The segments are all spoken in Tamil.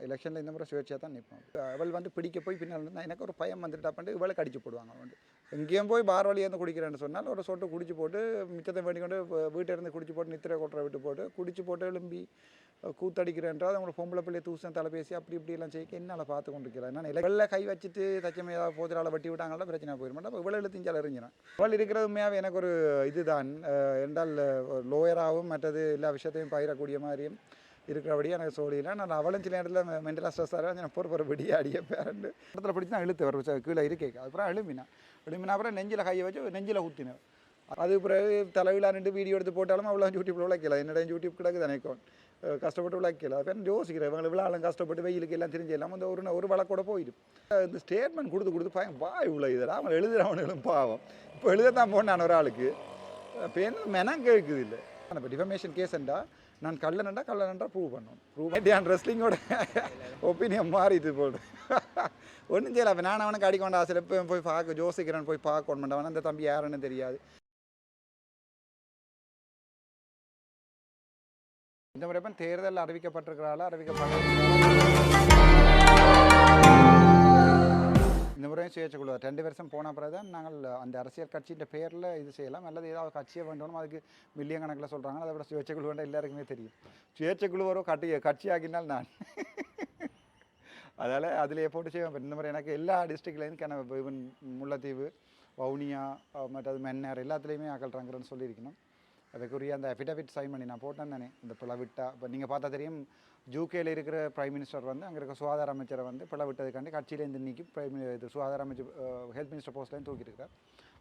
எலெக்ஷனில் இந்த முறை சுயேட்சையாக தான் நிற்போம். அவள் வந்து பிடிக்க போய் பின்னால் இருந்தால் எனக்கு ஒரு பயம் வந்துட்டா பண்ணிட்டு இவளை கடிச்சு போடுவாங்க. வந்து எங்கேயும் போய் பார் வழியாக குடிக்கிறேன்னு சொன்னால் ஒரு சொட்டு குடிச்சு போட்டு மிச்சத்தை வேண்டிக்கொண்டு வீட்டிலேருந்து குடிச்சு போட்டு நித்திரை கொட்டுற விட்டு போட்டு குடிச்சு போட்டு எழும்பி கூத்தடிக்கிறேன்றால் அவங்களோட பொம்பளை பிள்ளைய தூசம் தலைப்பேசி அப்படி இப்படியெல்லாம் செய்ய என்னால் பார்த்து கொண்டிருக்கிறேன். நான் இலைகளில் கை வச்சுட்டு தச்சமே ஏதாவது போதிரால் வட்டி விட்டாங்கன்னா பிரச்சனை போயிடும். அப்போ இவ்வளோ எழுத்திஞ்சால் எறிஞ்சிடும். அவள் இருக்கிறது உண்மையாகவே எனக்கு ஒரு இதுதான் என்றால் லோயராகவும் மற்றது எல்லா விஷயத்தையும் பயிரக்கூடிய மாதிரியும் இருக்கிறபடி எனக்கு சோழியில் நான் அவளும் சில நேரத்தில் மென்டலாக ஸ்ட்ரெஸ்ஸாக நான் பொறுப்பொரு விடிய அடிய பேரண்டு இடத்துல பிடிச்சி தான் இழுத்து வர கீழே இருக்கேன். அதுக்கப்புறம் எழுமினா அப்புறம் நெஞ்சில் கையை வச்சு நெஞ்சில் ஊற்றினேன். அது பிறகு தலைவிழா நின்று வீடியோ எடுத்து போட்டாலும் அவ்வளோ யூடியூப்பில் உழைக்கல. என்னோட யூடியூப் கிடக்கு நினைக்கும் கஷ்டப்பட்டு உழைக்கல. அப்போ யோசிக்கிறேன் இவங்களை விழாலும் கஷ்டப்பட்டு வெயிலுக்கு எல்லாம் தெரிஞ்சு எல்லாம் வந்து ஒரு வழக்கோட போயிடும். இந்த ஸ்டேட்மெண்ட் கொடுத்து பயம் வாய் உள்ள இதெல்லாம் அவங்க எழுதுகிறவனுங்களும் பாவம். இப்போ எழுதத்தான் போனேன் ஒரு ஆளுக்கு இப்போ என்ன மெனம் கேட்குது இல்லை. இப்போ டிஃபமேஷன் கேஸ்ண்டா நான் கல்லனண்டா ப்ரூவ் பண்ணணும். ரெஸ்லிங்கோட ஒப்பீனியன் மாறிது போடு ஒன்றும் செய்யல. அப்போ நான் அவனுக்கு அடிக்கொண்ட ஆசை போய் பார்க்க ஜோசிக்கிறேன் போய் பார்க்கணும். அவன் அந்த தம்பி யாருன்னு தெரியாது. இந்த முறை தேர்தல் அறிவிக்கப்பட்டிருக்கிறாளா இந்த முறையும் சுயேட்சை குழு 2 வருஷம் போன பிறகு தான் நாங்கள் அந்த அரசியல் கட்சியின் பேரில் இது செய்யலாம். அல்லது ஏதாவது கட்சியை வேண்டணும் அதுக்கு மில்லியன் கணக்கில் சொல்கிறாங்க. அதை விட சுயேட்சை குழு வேண்டாம் எல்லாருக்குமே தெரியும். சுயேட்சை குழு வரும் கட்சி ஆகினால் நான் அதால் அதிலேயே போட்டு செய்வேன். இந்த முறை எனக்கு எல்லா டிஸ்ட்ரிக்ட்லேருந்து ஈவன் முல்லைத்தீவு வவுனியா மற்றது மென்னார் எல்லாத்துலேயுமே அகல்றாங்கிறன்னு சொல்லியிருக்கணும். அதுக்குரிய அந்த அஃபிடவிட் சைன் பண்ணி நான் போட்டேன் தானே இந்த பிளவிட்டா. இப்போ நீங்கள் பார்த்தா தெரியும் யூகேயில் இருக்கிற பிரைம் மினிஸ்டர் வந்து அங்கே இருக்க சுகாதார அமைச்சரை வந்து பிளவிட்டதுக்காண்டி கட்சியிலேருந்து நீக்கி இது சுகாதார அமைச்சர் ஹெல்த் மினிஸ்டர் போஸ்ட்லேருந்து தூக்கியிருக்கார்.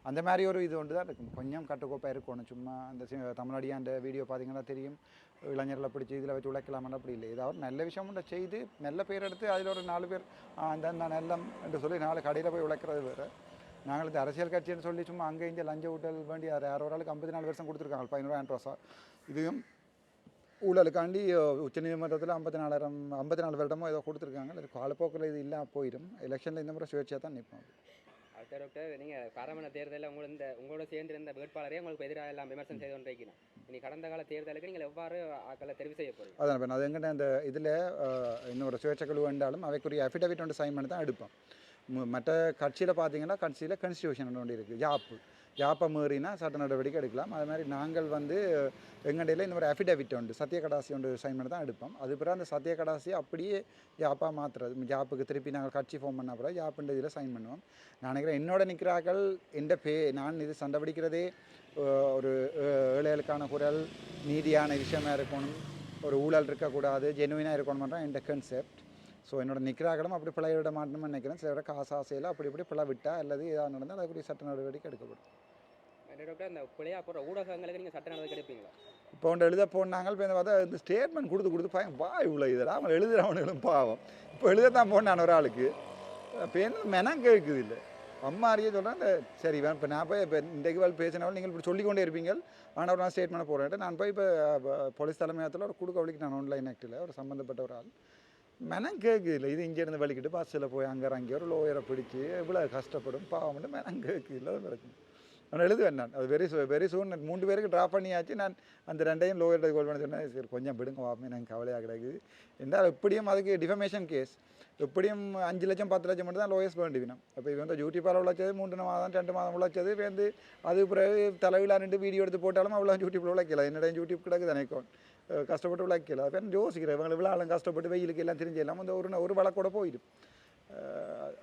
அந்த மாதிரி ஒரு இது ஒன்று தான் இருக்கும். கொஞ்சம் கட்டுக்கோப்பாக இருக்கணும். சும்மா அந்த தமிழ்நாடியாக அந்த வீடியோ பார்த்தீங்கன்னா தெரியும் இளைஞர்களை பிடிச்சி இதில் வச்சு உழைக்கலாமன்னு அப்படி இல்லை. ஏதாவது நல்ல விஷயம் உண்டை செய்து நல்ல பேர் எடுத்து அதில் ஒரு 4 பேர் அந்த நல்லம் என்று சொல்லி 4 கடையில் போய் உழைக்கிறது வேறு. நாங்கள் இந்த அரசியல் கட்சின்னு சொல்லி சும்மா அங்கே இங்கே லஞ்ச ஊட்டல் வேண்டி யாரோ ஒரு ஆளுக்கு 54 வருஷம் கொடுத்துருக்காங்க 15,000 ரூபா. இதுவும் ஊழலுக்காண்டி உச்சநீதிமன்றத்தில் 54 வருடமோ ஏதோ கொடுத்துருக்காங்க. அது காலப்போக்கில் இது இல்லாமல் போயிடும். எலெக்ஷனில் இந்த முறை சுயேட்சையாக தான் நிற்போம். அடுத்த டாக்டர் நீங்கள் பாராளுமன்ற தேர்தலில் உங்களோட சேர்ந்திருந்த வேட்பாளரே உங்களுக்கு எதிராக எல்லாம் விமர்சனம் செய்து கொண்டிருக்கணும். இனி கடந்த கால தேர்தலுக்கு நீங்கள் எவ்வாறு ஆக்களை தெரிவு செய்ய போகிறீங்க? அதான் அது எங்கிட்ட அந்த இதில் இன்னொரு சுயேட்சை குழு வேண்டாலும் அவைக்குரிய அஃபிடவிட் ஒன்று சைன் பண்ணி தான் எடுப்போம். மற்ற கட்சியில் பார்த்தீங்கன்னா கட்சியில் கான்ஸ்டியூஷன் ஒன்று இருக்குது. யாப்பை மீறினா சட்ட நடவடிக்கை எடுக்கலாம். அது மாதிரி நாங்கள் வந்து எங்கடையில் இந்த மாதிரி அஃபிடவிட் உண்டு சத்திய கடாசி ஒன்று சைன் பண்ணி தான் எடுப்போம். அது பிறகு அந்த சத்திய கடாசி அப்படியே யாப்பாக மாற்றுறது. யாப்புக்கு திருப்பி நாங்கள் கட்சி ஃபார்ம் பண்ண பிறகு யாப்புன்ற இதில் சைன் பண்ணுவோம். நான் நினைக்கிறேன் என்னோட நிற்கிறார்கள் நான் இது சண்டை பிடிக்கிறதே ஒரு ஏழைகளுக்கான குரல் நீதியான விஷயமா இருக்கணும், ஒரு ஊழல் இருக்கக்கூடாது, ஜெனுவினாக இருக்கணும்ன்ற இந்த கான்செப்ட். ஸோ என்னோட நிற்கிறார்களும் அப்படி பிள்ளை விட மாட்டோம்னு நினைக்கிறேன். சில காசு ஆசையில் அப்படி பிள்ளை விட்டால் அல்லது ஏதாவது நடந்தால் அதுக்குரிய சட்ட நடவடிக்கை எடுக்கப்படும். இந்த பிள்ளையா போகிற ஊடகங்களுக்கு நீங்கள் சட்ட நடவடிக்கை எடுப்பீங்களா? இப்போ ஒன்று எழுத போனாங்க. இப்போ இந்த பார்த்தா இந்த ஸ்டேட்மெண்ட் கொடுத்து பயம் வாய் உள்ள இதெல்லாம் அவங்க எழுதுகிறவனுங்களும் பாவம். இப்போ எழுதத்தான் போனான் ஒரு ஆளுக்கு இப்போ என்ன மெனம் கேட்குது இல்லை. அம்மாரியே சொல்கிறேன் இந்த சரி இப்போ நான் போய் இப்போ இன்றைக்கு வேலை பேசினாலும் நீங்கள் இப்படி சொல்லிக்கொண்டே இருப்பீங்க. ஆனால் ஒரு நான் ஸ்டேட்மெண்ட் போடுறேன். நான் போய் இப்போ போலீஸ் தலைமையகத்தில் ஒரு கொடுக்க வழிக்கு நான் ஆன்லைன் ஆக்டில் ஒரு சம்மந்தப்பட்ட ஒரு ஆள் மெனம் கேட்குதில்லை. இது இங்கேருந்து வலிக்கிட்டு பஸ்ஸில் போய் அங்கே ஒரு லோயரை பிடிச்சி இவ்வளோ கஷ்டப்படும் பாவம்னு மெனம் கேட்குதில்லை. அது நடக்கும். நான் எழுதுவேன். நான் அது வெரி சூன் 3 பேருக்கு ட்ராப் பண்ணியாச்சு. நான் அந்த 2ஐயும் லோயர் கோல் பண்ணி சொன்னேன். சரி கொஞ்சம் விடுங்க வாப்பமே எனக்கு கவலையாக கிடக்குது என்றால் எப்படியும் அதுக்கு டிஃபமேஷன் கேஸ் எப்படியும் 5 லட்சம் 10 லட்சம் மட்டும் தான் லோயர்ஸ் வேண்டிவிடும். அப்போ இது வந்து யூடியூப்பால் உழைச்சது 3 மாதம் 2 மாதம் உழைச்சது வந்து அது பிறகு தலைவிழா நின்று வீடியோ எடுத்து போட்டாலும் அவ்வளோ யூடியூப்பில் உழைக்கல. என்னோட யூடியூப் கிடக்கு நினைக்கும் கஷ்டப்பட்டு உழைக்கல. அப்போ யோசிக்கிறேன் இவங்களை விழாலும் கஷ்டப்பட்டு வெயிலுக்கு எல்லாம் தெரிஞ்சு எல்லாம் வந்து ஒரு வழக்கோட போயிடும்.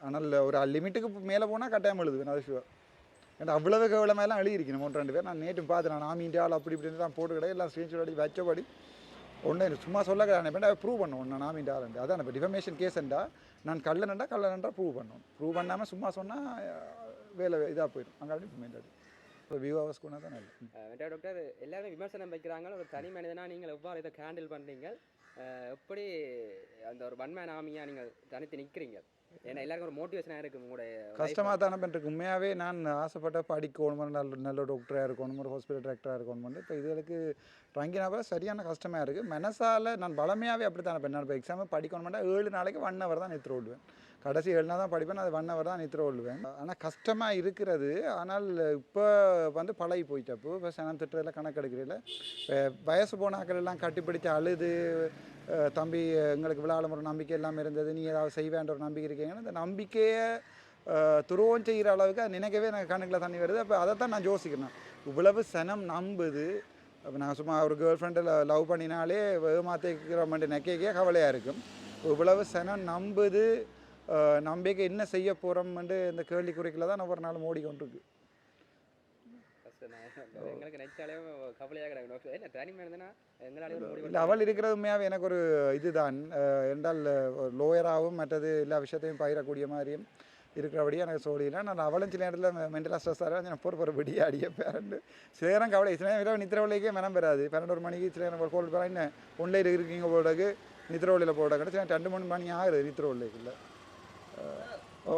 ஆனால் ஒரு லிமிட்டுக்கு மேலே போனால் கட்டாயம் எழுதுவேன். அது ஷுவர். ஏன்னா அவ்வளவு கேவலமெல்லாம் எழுதியிருக்கணும் 1-2 பேர். நான் நேற்று பார்த்தேன். நான் ஆமீண்டால் அப்படி இப்படின்னு தான் போட்டு கிடையாது. எல்லாம் ஸ்க்ரீன்ஷாட் அடி வச்சபடி ஒன்று சும்மா சொல்ல கிடையாது. ப்ரூவ் பண்ணுவோம் நான் ஆமீண்டால். அதான் இப்போ டிஃபமேஷன் கேஸ்ண்டா நான் கல்லனண்டா ப்ரூவ் பண்ணணும். ப்ரூவ் பண்ணாமல் சும்மா சொன்னால் வேலை இதாக போயிடும். அங்கே டிஃபமேண்டாடி வியூ ஹவர்ஸ் கூட தான் இல்லை. டாக்டர் எல்லாருமே விமர்சனம் வைக்கிறாங்க. ஒரு தனி மனிதனாக நீங்கள் எவ்வாறு இதை ஹேண்டில் பண்ணுறீங்க? எப்படி அந்த ஒரு ஒன்-மேன் ஆர்மியாக நீங்கள் தனித்து நிற்கிறீங்க? ஏன்னா எல்லாருக்கும் ஒரு மோட்டிவேஷனாக இருக்குது. உங்களுடைய கஷ்டமாக தானே பண்ணுறதுக்கு உண்மையாகவே நான் ஆசைப்பட்ட படிக்கணும், நல்ல டாக்டராக இருக்கணும், ஒரு ஹாஸ்பிட்டல் டாக்டராக இருக்கணும். இப்போ இதுகளுக்கு ரங்கினாவே சரியான கஷ்டமாக இருக்குது. மனசால் நான் பலமையாகவே அப்படி தானே பண்ணேன். இப்போ எக்ஸாம் படிக்கணும்னா 7 நாளைக்கு 1 hour தான் நிறுத்த விடுவேன். கடைசி 7 நாள் தான் படிப்பேன். அது 1 hour தான் நிறுத்த விடுவேன். ஆனால் கஷ்டமாக இருக்கிறது. ஆனால் இப்போ வந்து பழகி போயிட்டப்போ இப்போ சனம் திட்டுறதில் கணக்கு எடுக்கிறதில்ல. இப்போ வயசு போனாக்கள் எல்லாம் கட்டிப்பிடிச்சு அழுது தம்பி எங்களுக்கு விளையாடும் ஒரு நம்பிக்கை எல்லாம் இருந்தது, நீ ஏதாவது செய்வேன்ற ஒரு நம்பிக்கை இருக்கீங்கன்னா அந்த நம்பிக்கையை துரோகம் செய்கிற அளவுக்கு அது நினைக்கவே எனக்கு கண்ணுக்குள்ள தண்ணி வருது. அப்போ அதை தான் நான் யோசிக்கிறேன், இவ்வளவு சனம் நம்புது. அப்போ நான் சும்மா ஒரு கேர்ள் ஃப்ரெண்டில் லவ் பண்ணினாலே ஏமாற்றிக்கிறோம்ட்டு நெக்கைக்கே கவலையாக இருக்கும். இவ்வளவு சனம் நம்புது, நம்பிக்கை என்ன செய்ய போகிறோம்ட்டு இந்த கேள்விக்குறிக்குள்ள தான் ஒவ்வொரு நாளும் ஓடிக்கொண்டிருக்கு. எங்களுக்கு நினைச்சாலே கவலையாக கிடக்கு. என்ன தனி மனிதனா எங்களாலே ஒரு முடிவு இல்லை, அவள் இருக்கிறது உண்மையாகவே எனக்கு ஒரு இதுதான். என்றால் லோயராகவும் மற்றது எல்லா விஷயத்தையும் பயிரக்கூடிய மாதிரியும் இருக்கிறபடி எனக்கு சொல்லினா நான் அவளும் சில நேரத்தில் மென்டலாக ஸ்ட்ரெஸ்ஸாக நான் பொறு விடிய அடிய பேரண்டு சில நேரம் கவலை, சில நேரம் நித்திரவழிக்கே மனம் பெறாது. 12 மணிக்கு சில நேரம் கோல் போகிறா, என்ன ஒன்லையில் இருக்கீங்க போடக்கு நித்திரவழியில் போடக்கு சில 2-3 மணி ஆகுது நித்திரவழிக்குள்ள. ஓ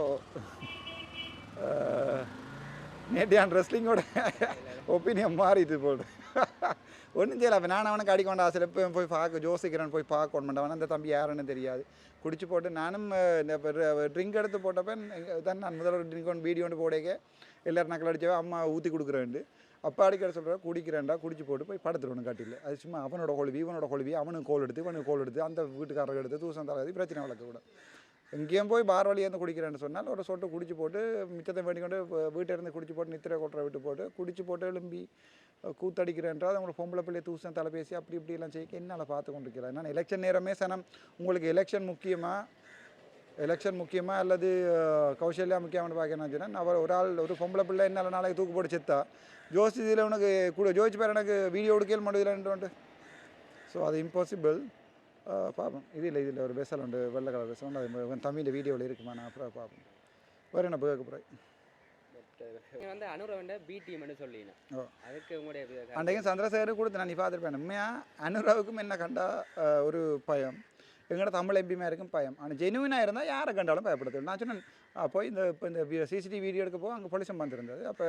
நேற்று ரெஸ்லிங்கோட ஒப்பீனியன் மாறிட்டு போடு ஒன்றும் செய்யலை. அப்போ நான் அவனுக்கு அடிக்க வேண்டாம், சில போய் பார்க்க யோசிக்கிறேன், போய் பார்க்க வேண்டாம். அந்த தம்பி யாருன்னு தெரியாது, குடிச்சு போட்டு நானும் இந்த ட்ரிங்க் எடுத்து போட்டப்போ தான் நான் முதல்ல ஒரு ட்ரிங்க் ஒன்று வீடியோ ஒன்று போடக்க எல்லோரும் நக்கல் அடிச்சவே அம்மா ஊற்றி கொடுக்குறேன்ட்டு அப்பா அடிக்கிற சொல்கிறேன், குடிக்கிறேன்டா குடிச்சு போட்டு போய் படுத்துருவணும் காட்டில். அது சும்மா அவனோட கொழுவி இவனோட கொழுவி, அவனுக்கு கோல் எடுத்து இவனுக்கு கோல் எடுத்து அந்த வீட்டுக்காரர்கள் எடுத்து தூசம் தராது பிரச்சனை வளர்க்க கூட. எங்கேயும் போய் பார் வழியாக குடிக்கிறேன்னு சொன்னால் ஒரு சொட்டு குடிச்சு போட்டு மிச்சத்தை வேண்டிக்கொண்டு வீட்டிலேருந்து குடிச்சு போட்டு நித்திரை கொட்டுற விட்டு போட்டு குடிச்சு போட்டு எழும்பி கூத்தடிக்கிறேன்றால் அவங்களோட பொம்பளை பிள்ளை தூசம் தலை பேசி அப்படி இப்படிலாம் செய்ய என்னால் பார்த்து கொண்டிருக்கிறேன். ஏன்னா எலெக்ஷன் நேரமே சனம் உங்களுக்கு எலெக்ஷன் முக்கியமாக அல்லது கௌசல்யா முக்கியம்னு பார்க்கணும்னு சொன்னால் அவர் ஒரு ஆள் ஒரு பொம்பளை பிள்ளை என்னால் நாளைக்கு தூக்கு போட்டு செத்தா ஜோசி இதில் உனக்கு கூட ஜோதிச்சு பேர் எனக்கு வீடியோ எடுக்கல் முடியலன்ட்டு. ஸோ அது இம்பாசிபிள். பார்ப்போம். இதில் ஒரு பெசல் உண்டு, வெள்ளை கலர் பெசல் உண்டு, அது தமிழ் வீடியோவில் இருக்குமா, நான் அப்புறம் பார்ப்போம். வேறு என்ன போக போகிறேன். நீங்கள் வந்து அனுரவண்ட பிடிஎம்னு சொல்லினேன். அதுக்கு உங்களுடைய அன்றைக்கும் சந்திரசேகர் கொடுத்து நான் நீ பார்த்துருப்பேன். உண்மையாக அனுராவுக்கும் என்ன கண்டா ஒரு பயம், எங்களோட தமிழ் எம்பியுமே இருக்கும் பயம். ஆனால் ஜெனுவினாக இருந்தால் யாரை கண்டாலும் பயப்படுது. நான் சொன்னேன் போய் இந்த சிசிடிவி வீடியோ எடுக்க போக அங்கே போலீஸும் வந்துருந்தது. அப்போ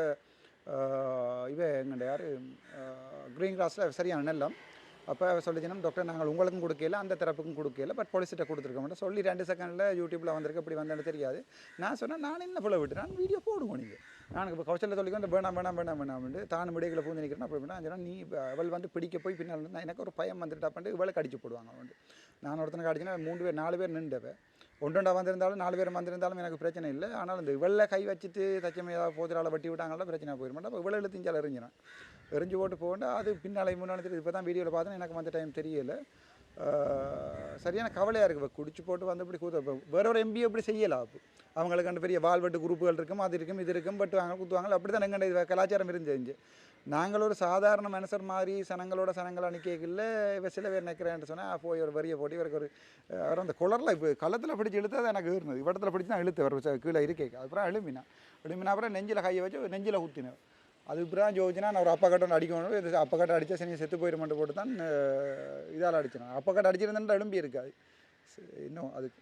எங்கள்ட யார் க்ரீன் கிராஸில் சரியான நெல்லம். அப்போ சொல்லிச்சுன்னா டாக்டர் நாங்கள் உங்களுக்கும் கொடுக்கல அந்த தரப்புக்கும் கொடுக்கல, பட் போலீஸ்கிட்ட கொடுத்துருக்க மாட்டோம் சொல்லி 2 செகண்டில் யூடியூப்பில் வந்திருக்கு. அப்படி வந்தேன்னு தெரியாது. நான் சொன்னேன் நான் என்ன போல விட்டு நான் வீடியோ போடுவோம். நீங்கள் நான் இப்போ கௌசல்ல சொல்லிக்கொண்டு வேணாம் தான் முடிகளை பூந்து நிற்கிறேன். அப்படி சொன்னால் நீ அவள் வந்து பிடிக்க போய் பின்னால் நான் எனக்கு ஒரு பயம் வந்துட்டாப்பட்டு இவளை கடிச்சு போடுவாங்க. வந்து நான் ஒருத்தனை கடிச்சுன்னா 3 பேர் 4 பேர் நின்றுவேன். ஒன்றா வந்திருந்தாலும் 4 பேர் வந்திருந்தாலும் எனக்கு பிரச்சனை இல்லை. ஆனால் இந்த இவளில் கை வச்சுட்டு தச்சமே ஏதாவது போதிரால் வட்டி விட்டாங்களா பிரச்சனை போயிடும். அப்போ இவளை இழுத்திஞ்சால் எறிஞ்சினான், எரிஞ்சு போட்டு போகண்டா. அது பின்னாலே முன்னாடி தெரியுது. இப்போ தான் வீடியோவில் பார்த்தேன், எனக்கு வந்த டைம் தெரியலை. சரியான கவலையாக இருக்குது. இப்போ குடிச்சு போட்டு வந்து இப்படி கூத்த வேற ஒரு எம்பி எப்படி செய்யலாம். அப்போ அவங்களுக்கு அந்த பெரிய வால்வெட்டு குரூப்புகள் இருக்கும், அது இருக்கும் இது இருக்கும், பட் வாங்க குத்துவாங்க. அப்படி தான் எங்கள் கலாச்சாரம் இருந்துச்சு. நாங்கள் ஒரு சாதாரண மனுஷர் மாதிரி சனங்கள் அணிக்கையில் இவ சில பேர் நிற்கிறேன்னு சொன்னால் போய் ஒரு வரியை போட்டு இவருக்கு ஒரு அவர் அந்த குளரில் இப்போ களத்தில் பிடிச்சி இழுத்து அது எனக்கு இருந்தது. இவட்டத்தில் பிடிச்சி தான் இழுத்து வர கீழே இருக்கே. அதுக்கப்புறம் எழுமினா அப்புறம் நெஞ்சில் கையை வச்சு நெஞ்சில் ஊற்றினேன். அதுக்கப்புறம் ஜோதிச்சுனா நான் ஒரு அப்பா கட்டை அடிக்கணும். இது அப்பா கட்டை அடித்தா சரி செத்து போயிட மட்டும் போட்டு தான் இதால் அடிச்சினேன். அப்பா கட்டை அடிச்சிருந்தேன் எழும்பி இருக்காது இன்னும் அதுக்கு